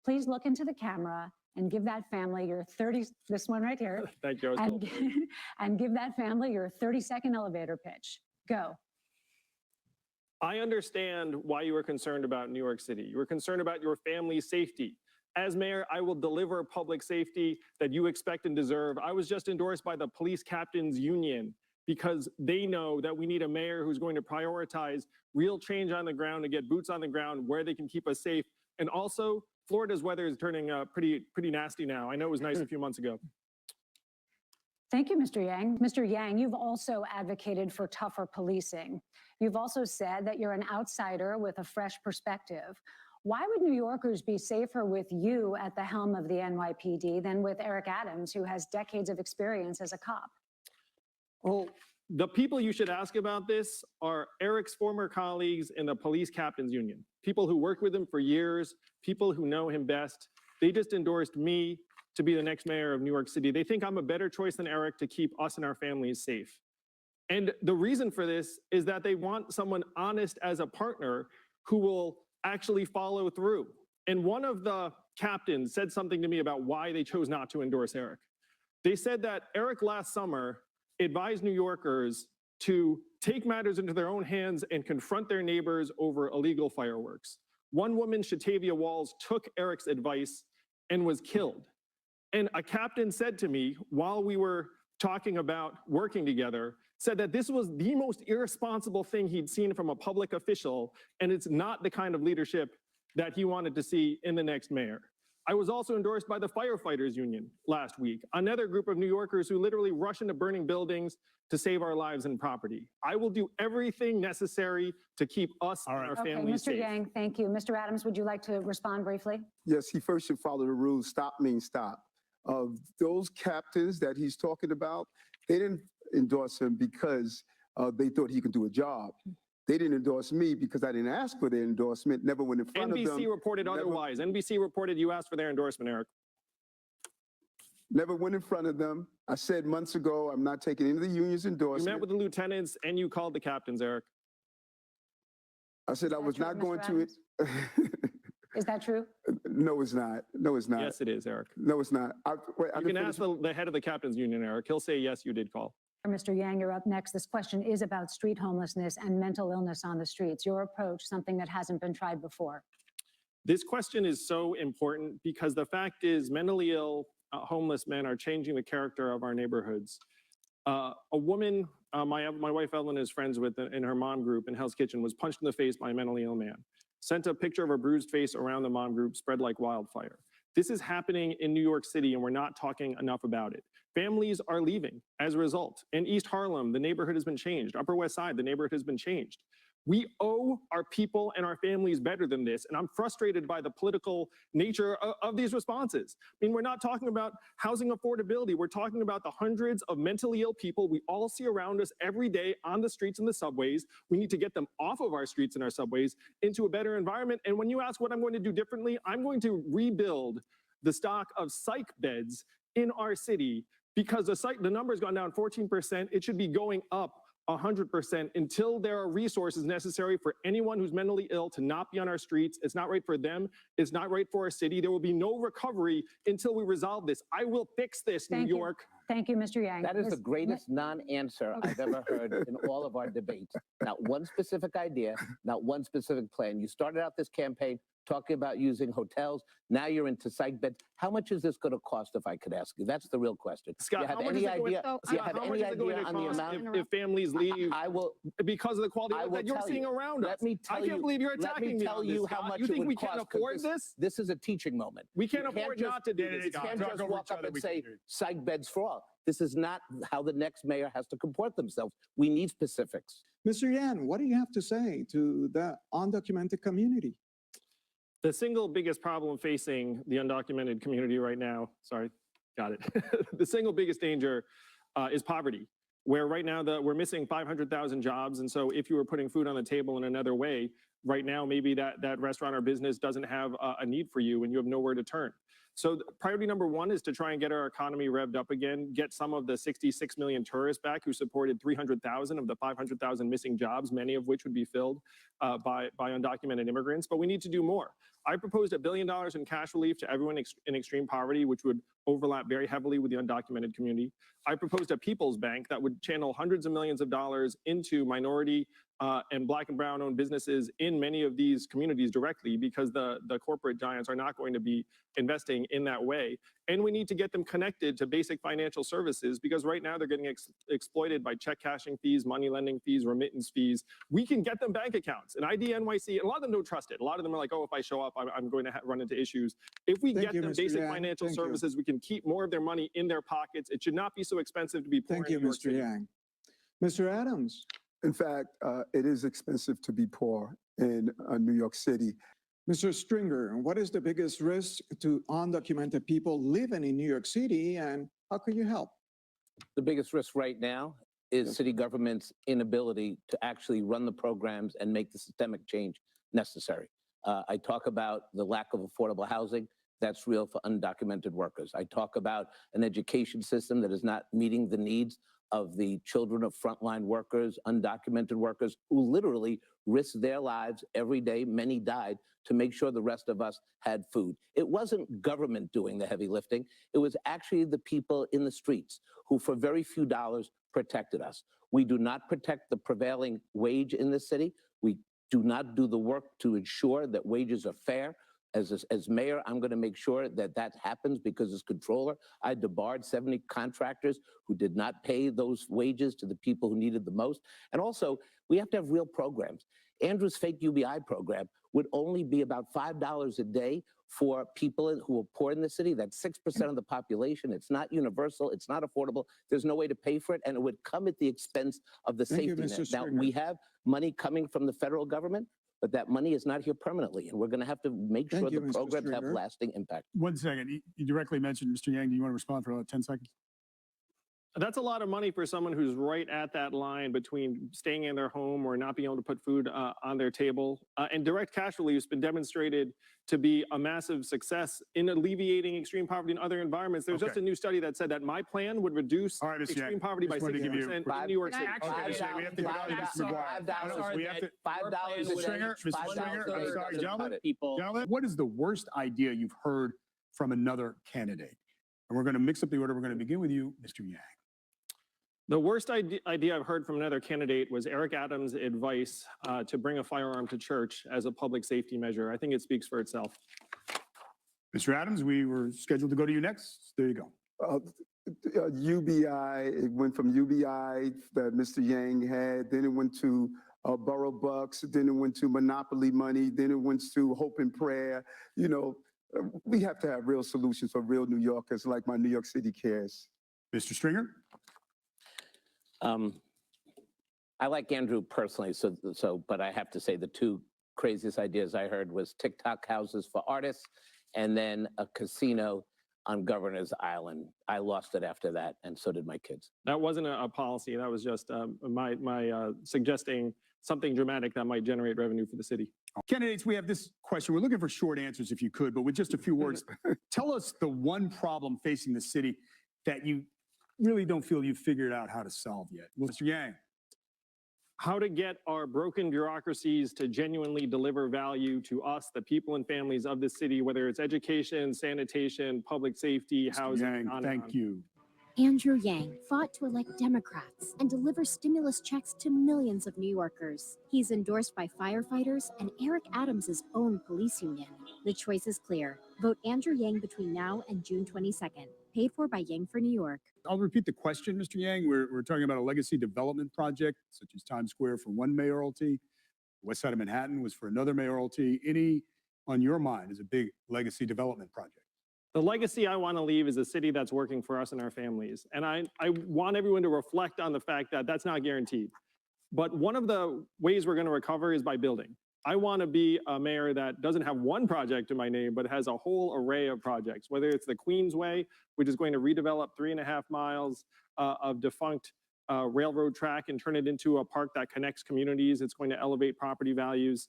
please look into the camera and give that family your this one right here. Thank you. And give that family your 30-second elevator pitch. Go. I understand why you are concerned about New York City. You are concerned about your family's safety. As mayor, I will deliver public safety that you expect and deserve. I was just endorsed by the Police Captains Union because they know that we need a mayor who's going to prioritize real change on the ground and get boots on the ground where they can keep us safe. And also, Florida's weather is turning pretty nasty now. I know it was nice a few months ago. Thank you, Mr. Yang. Mr. Yang, you've also advocated for tougher policing. You've also said that you're an outsider with a fresh perspective. Why would New Yorkers be safer with you at the helm of the NYPD than with Eric Adams, who has decades of experience as a cop? Well, the people you should ask about this are Eric's former colleagues in the Police Captains Union, people who worked with him for years, people who know him best. They just endorsed me to be the next mayor of New York City. They think I'm a better choice than Eric to keep us and our families safe. And the reason for this is that they want someone honest as a partner who will actually follow through. And one of the captains said something to me about why they chose not to endorse Eric. They said that Eric last summer advised New Yorkers to take matters into their own hands and confront their neighbors over illegal fireworks. One woman, Shatavia Walls, took Eric's advice and was killed. And a captain said to me while we were talking about working together, said that this was the most irresponsible thing he'd seen from a public official, and it's not the kind of leadership that he wanted to see in the next mayor. I was also endorsed by the Firefighters Union last week, another group of New Yorkers who literally rush into burning buildings to save our lives and property. I will do everything necessary to keep us and our families safe. Mr. Yang, thank you. Mr. Adams, would you like to respond briefly? Yes, he first should follow the rules. Stop means stop. Those captains that he's talking about, they didn't endorse him because they thought he could do a job. They didn't endorse me because I didn't ask for their endorsement, never went in front of them. NBC reported otherwise. NBC reported you asked for their endorsement, Eric. Never went in front of them. I said months ago, I'm not taking any of the union's endorsement. You met with the lieutenants and you called the captains, Eric. I said I was not going to. Is that true? No, it's not. No, it's not. Yes, it is, Eric. No, it's not. You can ask the head of the captains union, Eric. He'll say, yes, you did call. Mr. Yang, you're up next. This question is about street homelessness and mental illness on the streets. Your approach, something that hasn't been tried before. This question is so important because the fact is mentally ill, homeless men are changing the character of our neighborhoods. A woman, my wife Evelyn is friends with in her mom group in Hell's Kitchen, was punched in the face by a mentally ill man. Sent a picture of her bruised face around the mom group, spread like wildfire. This is happening in New York City and we're not talking enough about it. Families are leaving as a result. In East Harlem, the neighborhood has been changed. Upper West Side, the neighborhood has been changed. We owe our people and our families better than this, and I'm frustrated by the political nature of these responses. I mean, we're not talking about housing affordability. We're talking about the hundreds of mentally ill people we all see around us every day on the streets and the subways. We need to get them off of our streets and our subways into a better environment. And when you ask what I'm going to do differently, I'm going to rebuild the stock of psych beds in our city because the number's gone down 14%. It should be going up 100% until there are resources necessary for anyone who's mentally ill to not be on our streets. It's not right for them. It's not right for our city. There will be no recovery until we resolve this. I will fix this, New York. Thank you, Mr. Yang. That is the greatest non-answer I've ever heard in all of our debates. Not one specific idea, not one specific plan. You started out this campaign talking about using hotels. Now you're into psych beds. How much is this going to cost, if I could ask you? That's the real question. Scott, how much is it going to cost if families leave because of the quality that you're seeing around us? I can't believe you're attacking me on this, Scott. You think we can't afford this? This is a teaching moment. We can't afford not to do this, You can't just walk up and say psych beds for all. This is not how the next mayor has to comport themselves. We need specifics. Mr. Yan, what do you have to say to the undocumented community? The single biggest problem facing the undocumented community right now, sorry, got it. The single biggest danger is poverty, where right now we're missing 500,000 jobs. And so if you were putting food on the table in another way, right now, maybe that restaurant or business doesn't have a need for you and you have nowhere to turn. So priority number one is to try and get our economy revved up again, get some of the 66 million tourists back who supported 300,000 of the 500,000 missing jobs, many of which would be filled by undocumented immigrants. But we need to do more. I proposed $1 billion in cash relief to everyone in extreme poverty, which would overlap very heavily with the undocumented community. I proposed a People's Bank that would channel hundreds of millions of dollars into minority and Black and brown owned businesses in many of these communities directly, because the corporate giants are not going to be investing in that way. And we need to get them connected to basic financial services, because right now they're getting exploited by check cashing fees, money lending fees, remittance fees. We can get them bank accounts. And ID NYC, a lot of them don't trust it. A lot of them are like, oh, if I show up, I'm going to run into issues. If we get them basic financial services, we can keep more of their money in their pockets. It should not be so expensive to be poor. Thank you, Mr. Yang. Mr. Adams. In fact, it is expensive to be poor in New York City. Mr. Stringer, what is the biggest risk to undocumented people living in New York City, and how can you help? The biggest risk right now is city government's inability to actually run the programs and make the systemic change necessary. I talk about the lack of affordable housing. That's real for undocumented workers. I talk about an education system that is not meeting the needs of the children of frontline workers, undocumented workers, who literally risk their lives every day. Many died to make sure the rest of us had food. It wasn't government doing the heavy lifting. It was actually the people in the streets who, for very few dollars, protected us. We do not protect the prevailing wage in this city. We do not do the work to ensure that wages are fair. As mayor, I'm going to make sure that that happens, because as controller, I debarred 70 contractors who did not pay those wages to the people who needed the most. And also, we have to have real programs. Andrew's fake UBI program would only be about $5 a day for people who are poor in the city. That's 6% of the population. It's not universal. It's not affordable. There's no way to pay for it. And it would come at the expense of the safety net. Now, we have money coming from the federal government, but that money is not here permanently, and we're going to have to make sure the programs have lasting impact. 1 second. You directly mentioned Mr. Yang. Do you want to respond for about 10 seconds? That's a lot of money for someone who's right at that line between staying in their home or not being able to put food on their table. And direct cash relief has been demonstrated to be a massive success in alleviating extreme poverty in other environments. There's just a new study that said that my plan would reduce extreme poverty by 60% in New York City. We have to get out of this, McGuire. We have to. $5 Mr. Stringer, I'm sorry, gentlemen, what is the worst idea you've heard from another candidate? And we're going to mix up the order. We're going to begin with you, Mr. Yang. The worst idea I've heard from another candidate was Eric Adams' advice to bring a firearm to church as a public safety measure. I think it speaks for itself. Mr. Adams, we were scheduled to go to you next. There you go. UBI, it went from UBI that Mr. Yang had, then it went to Borough Bucks, then it went to Monopoly money, then it went to Hope and Prayer. You know, we have to have real solutions for real New Yorkers, like my New York City Cares. Mr. Stringer? I like Andrew personally, but I have to say the two craziest ideas I heard was TikTok houses for artists and then a casino on Governor's Island. I lost it after that, and so did my kids. That wasn't a policy. That was just my suggesting something dramatic that might generate revenue for the city. Candidates, we have this question. We're looking for short answers if you could, but with just a few words. Tell us the one problem facing the city that you really don't feel you've figured out how to solve yet. Mr. Yang. How to get our broken bureaucracies to genuinely deliver value to us, the people and families of the city, whether it's education, sanitation, public safety, housing. Mr. Yang, thank you. Andrew Yang fought to elect Democrats and deliver stimulus checks to millions of New Yorkers. He's endorsed by firefighters and Eric Adams' own police union. The choice is clear. Vote Andrew Yang between now and June 22nd. Paid for by Yang for New York. I'll repeat the question, Mr. Yang. We're talking about a legacy development project, such as Times Square for one mayoralty. West side of Manhattan was for another mayoralty. Any on your mind is a big legacy development project? The legacy I want to leave is a city that's working for us and our families. And I want everyone to reflect on the fact that that's not guaranteed. But one of the ways we're going to recover is by building. I want to be a mayor that doesn't have one project in my name, but has a whole array of projects, whether it's the Queensway, which is going to redevelop 3.5 miles of defunct railroad track and turn it into a park that connects communities. It's going to elevate property values.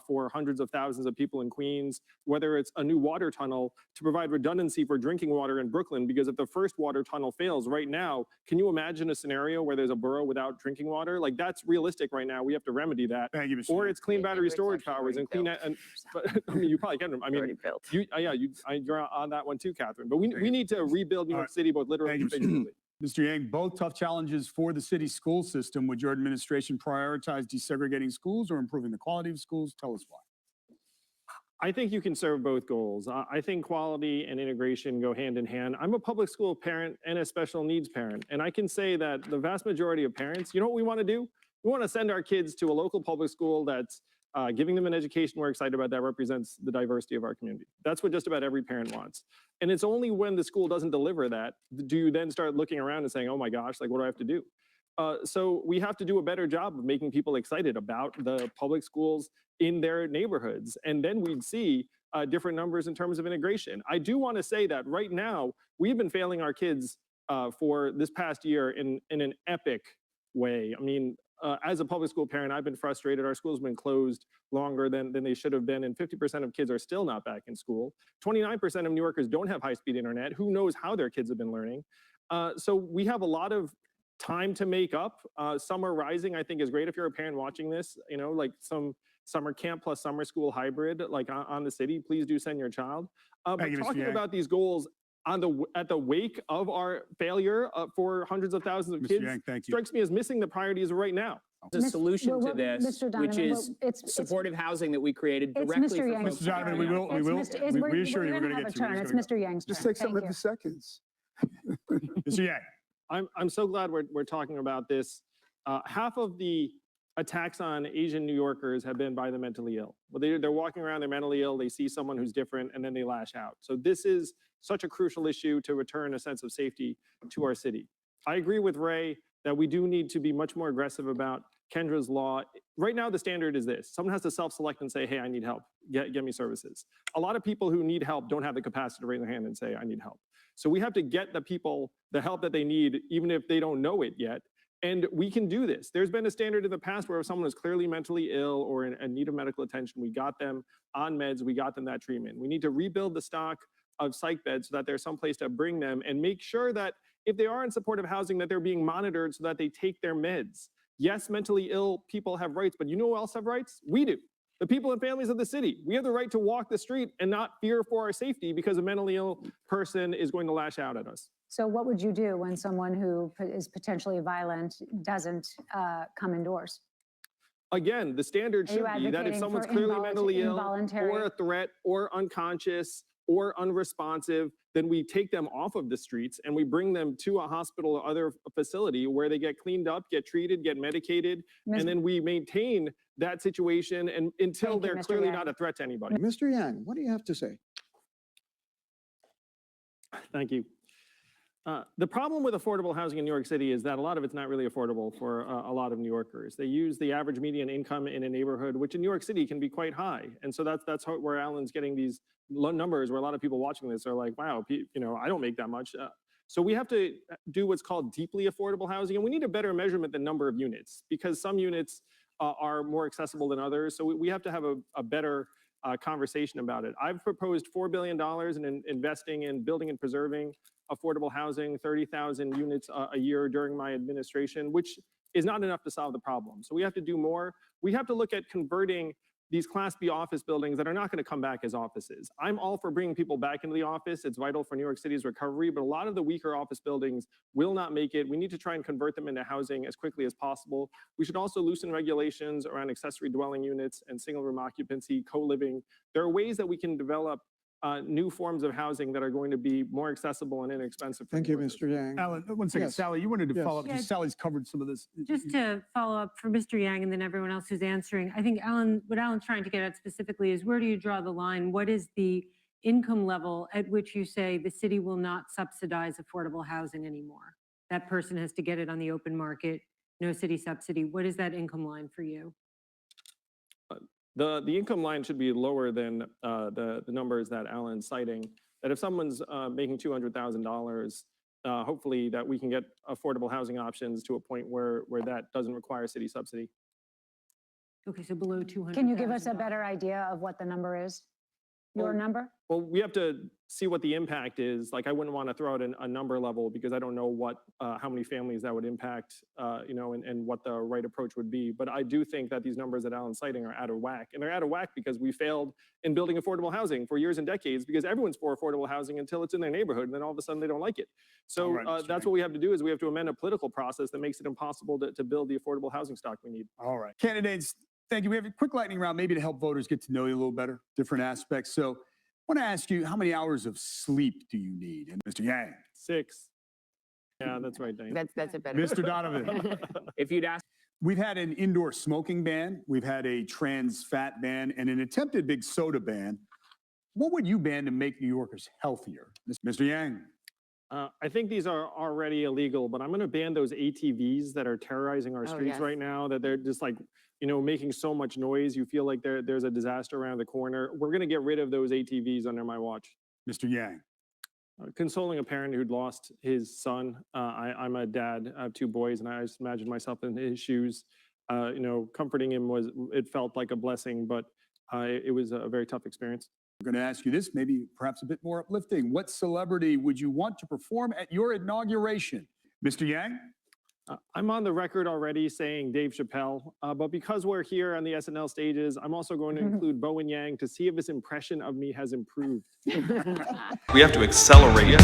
for hundreds of thousands of people in Queens, whether it's a new water tunnel to provide redundancy for drinking water in Brooklyn, because if the first water tunnel fails right now, can you imagine a scenario where there's a borough without drinking water? Like, that's realistic right now. We have to remedy that. Thank you, Mr. Or Yang. it's clean Yeah, battery it's storage actually powers and already clean, but I mean, you probably can. I mean, you're on that one too, Catherine. But we need to rebuild New All York right. City both literally Thank and you, Mr. figuratively. Mr. Yang, both tough challenges for the city school system. Would your administration prioritize desegregating schools or improving the quality of schools? Tell us why. I think you can serve both goals. I think quality and integration go hand in hand. I'm a public school parent and a special needs parent, and I can say that the vast majority of parents, you know what we want to do? We want to send our kids to a local public school that's giving them an education we're excited about that represents the diversity of our community. That's what just about every parent wants. And it's only when the school doesn't deliver that do you then start looking around and saying, oh my gosh, like what do I have to do? So we have to do a better job of making people excited about the public schools in their neighborhoods. And then we'd see different numbers in terms of integration. I do want to say that right now, we've been failing our kids for this past year in an epic way. I mean, as a public school parent, I've been frustrated. Our school's been closed longer than they should have been, and 50% of kids are still not back in school. 29% of New Yorkers don't have high-speed internet. Who knows how their kids have been learning? So we have a lot of time to make up. Summer Rising, I think, is great if you're a parent watching this, you know, like some summer camp plus summer school hybrid, like on the city. Please do send your child. But Thank you, Mr. talking Yang. about these goals at the wake of our failure for hundreds of thousands of Mr. kids Yang, thank you. strikes me as missing the priorities right now. The solution to well, this, Mr. which Donovan, is well, it's- supportive housing that we created It's directly Mr. for Yang. folks. Mr. Donovan, we It's Mr. we assure you we're going to have get a to you. turn. It's Just Mr. Yang's turn. Just take Thank some of you. the seconds. Mr. Yang. I'm so glad we're talking about this. Half of the attacks on Asian New Yorkers have been by the mentally ill. Well, they're walking around, they're mentally ill, they see someone who's different, and then they lash out. So this is such a crucial issue to return a sense of safety to our city. I agree with Ray that we do need to be much more aggressive about Kendra's law. Right now, the standard is this. Someone has to self-select and say, hey, I need help, get me services. A lot of people who need help don't have the capacity to raise their hand and say, I need help. So we have to get the people the help that they need, even if they don't know it yet. And we can do this. There's been a standard in the past where if someone is clearly mentally ill or in need of medical attention, we got them on meds, we got them that treatment. We need to rebuild the stock of psych beds so that there's some place to bring them and make sure that if they are in supportive housing, that they're being monitored so that they take their meds. Yes, mentally ill people have rights, but you know who else have rights? We do. The people and families of the city. We have the right to walk the street and not fear for our safety because a mentally ill person is going to lash out at us. So what would you do when someone who is potentially violent doesn't come indoors? Again, the standard Are you should be that if advocating someone's for clearly mentally ill involuntary- or a threat or unconscious or unresponsive, then we take them off of the streets and we bring them to a hospital or other facility where they get cleaned up, get treated, get medicated, Ms. and then we maintain that situation and until Thank you, they're Mr. clearly Yang. not a threat to anybody. Mr. Yang, what do you have to say? Thank you. The problem with affordable housing in New York City is that a lot of it's not really affordable for a lot of New Yorkers. They use the average median income in a neighborhood, which in New York City can be quite high. And so that's where Alan's getting these low numbers where a lot of people watching this are like, wow, you know, I don't make that much. So we have to do what's called deeply affordable housing. And we need a better measurement than number of units because some units are more accessible than others. So we have to have a better conversation about it. I've proposed $4 billion in investing in building and preserving affordable housing, 30,000 units a year during my administration, which is not enough to solve the problem. So we have to do more. We have to look at converting these Class B office buildings that are not going to come back as offices. I'm all for bringing people back into the office. It's vital for New York City's recovery, but a lot of the weaker office buildings will not make it. We need to try and convert them into housing as quickly as possible. We should also loosen regulations around accessory dwelling units and single room occupancy, co-living. There are ways that we can develop new forms of housing that are going to be more accessible and inexpensive. Thank you, Mr. Yang. Alan, one second. Yes. Sally, you wanted to Yes. follow up. Yeah. because Sally's covered some of this. Just to follow up for Mr. Yang and then everyone else who's answering, I think what Alan's trying to get at specifically is where do you draw the line? What is the income level at which you say the city will not subsidize affordable housing anymore? That person has to get it on the open market, no city subsidy. What is that income line for you? The income line should be lower than the numbers that Alan's citing. That if someone's making $200,000, hopefully that we can get affordable housing options to a point where that doesn't require city subsidy. Okay, so below 200. Can you give us a better idea of what the number is? Your Well, number? Well, we have to see what the impact is. Like, I wouldn't want to throw out a number level because I don't know what, how many families that would impact, and what the right approach would be. But I do think that these numbers that Alan's citing are out of whack. And they're out of whack because we failed in building affordable housing for years and decades because everyone's for affordable housing until it's in their neighborhood. And then all of a sudden they don't like it. So All right, Mr. that's Yang. what we have to do is we have to amend a political process that makes it impossible to build the affordable housing stock we need. All right. Candidates, thank you. We have a quick lightning round, maybe to help voters get to know you a little better, different aspects. So I want to ask you, how many hours of sleep do you need? And Mr. Yang, 6. Yeah, that's right, Dane. That's a better. Mr. Donovan, If you'd ask we've had an indoor smoking ban, we've had a trans fat ban, and an attempted big soda ban. What would you ban to make New Yorkers healthier? Mr. Yang, I think these are already illegal, but I'm going to ban those ATVs that are terrorizing our Oh, streets yes. right now, that they're just like, making so much noise. You feel like there's a disaster around the corner. We're going to get rid of those ATVs under my watch. Mr. Yang, Consoling a parent who'd lost his son. I'm a dad. I have 2 boys, and I just imagine myself in his shoes. Comforting him it felt like a blessing, but it was a very tough experience. we're going to ask you this, maybe perhaps a bit more uplifting. What celebrity would you want to perform at your inauguration? Mr. Yang? I'm on the record already saying Dave Chappelle, but because we're here on the SNL stages, I'm also going to include Bowen Yang to see if his impression of me has improved. We have to accelerate.